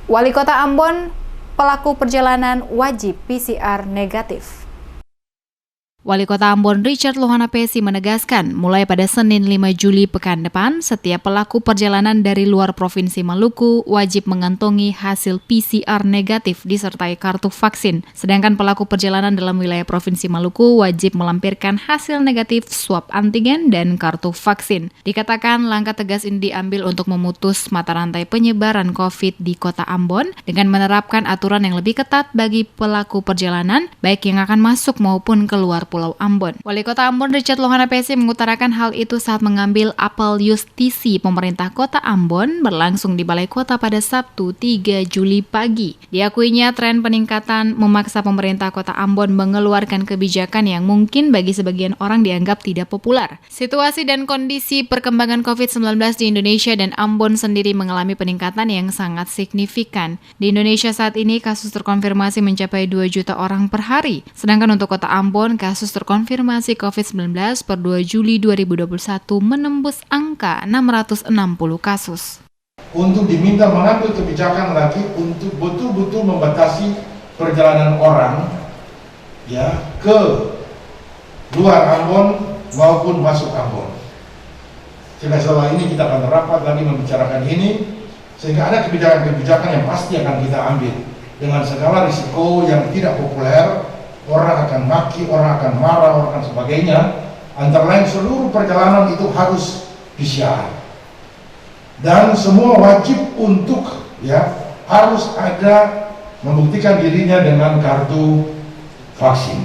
Wali Kota Ambon, pelaku perjalanan wajib PCR negatif. Wali Kota Ambon Richard Lohanapesi menegaskan, mulai pada Senin 5 Juli pekan depan, setiap pelaku perjalanan dari luar Provinsi Maluku wajib mengantongi hasil PCR negatif disertai kartu vaksin. Sedangkan pelaku perjalanan dalam wilayah Provinsi Maluku wajib melampirkan hasil negatif swab antigen dan kartu vaksin. Dikatakan langkah tegas ini diambil untuk memutus mata rantai penyebaran COVID di Kota Ambon dengan menerapkan aturan yang lebih ketat bagi pelaku perjalanan, baik yang akan masuk maupun keluar Pulau Ambon. Wali Kota Ambon Richard Lohanapesi mengutarakan hal itu saat mengambil apel justisi pemerintah Kota Ambon berlangsung di Balai Kota pada Sabtu 3 Juli pagi. Diakuinya tren peningkatan memaksa pemerintah Kota Ambon mengeluarkan kebijakan yang mungkin bagi sebagian orang dianggap tidak populer. Situasi dan kondisi perkembangan COVID-19 di Indonesia dan Ambon sendiri mengalami peningkatan yang sangat signifikan. Di Indonesia saat ini kasus terkonfirmasi mencapai 2 juta orang per hari. Sedangkan untuk Kota Ambon, kasus terkonfirmasi COVID-19 per 2 Juli 2021 menembus angka 660 kasus. Untuk diminta mengambil kebijakan lagi untuk betul-betul membatasi perjalanan orang ya ke luar Ambon maupun masuk Ambon. Sehingga setelah ini kita akan rapat lagi membicarakan ini, sehingga ada kebijakan-kebijakan yang pasti akan kita ambil dengan segala risiko yang tidak populer. Orang akan maki, orang akan marah, orang akan sebagainya. Antara lain seluruh perjalanan itu harus PCR. Dan semua wajib untuk harus ada membuktikan dirinya dengan kartu vaksin.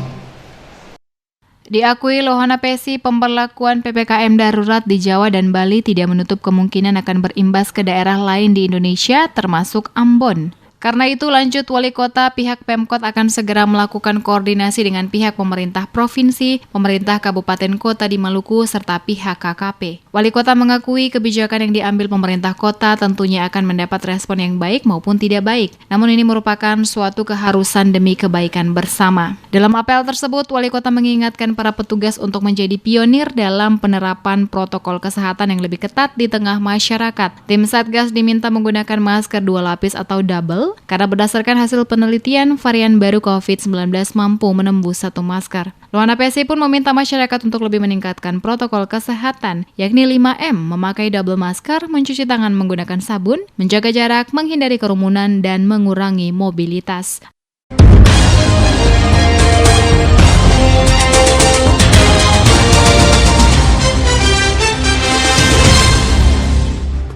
Diakui Lohanapesi, pemberlakuan PPKM darurat di Jawa dan Bali tidak menutup kemungkinan akan berimbas ke daerah lain di Indonesia, termasuk Ambon. Karena itu, lanjut Wali Kota, pihak Pemkot akan segera melakukan koordinasi dengan pihak pemerintah provinsi, pemerintah kabupaten kota di Maluku, serta pihak KKP. Wali Kota mengakui kebijakan yang diambil pemerintah kota tentunya akan mendapat respon yang baik maupun tidak baik. Namun ini merupakan suatu keharusan demi kebaikan bersama. Dalam apel tersebut, Wali Kota mengingatkan para petugas untuk menjadi pionir dalam penerapan protokol kesehatan yang lebih ketat di tengah masyarakat. Tim Satgas diminta menggunakan masker 2 lapis atau double, karena berdasarkan hasil penelitian, varian baru COVID-19 mampu menembus 1 masker. Lohanapesi pun meminta masyarakat untuk lebih meningkatkan protokol kesehatan, yakni 5M, memakai double masker, mencuci tangan menggunakan sabun, menjaga jarak, menghindari kerumunan, dan mengurangi mobilitas.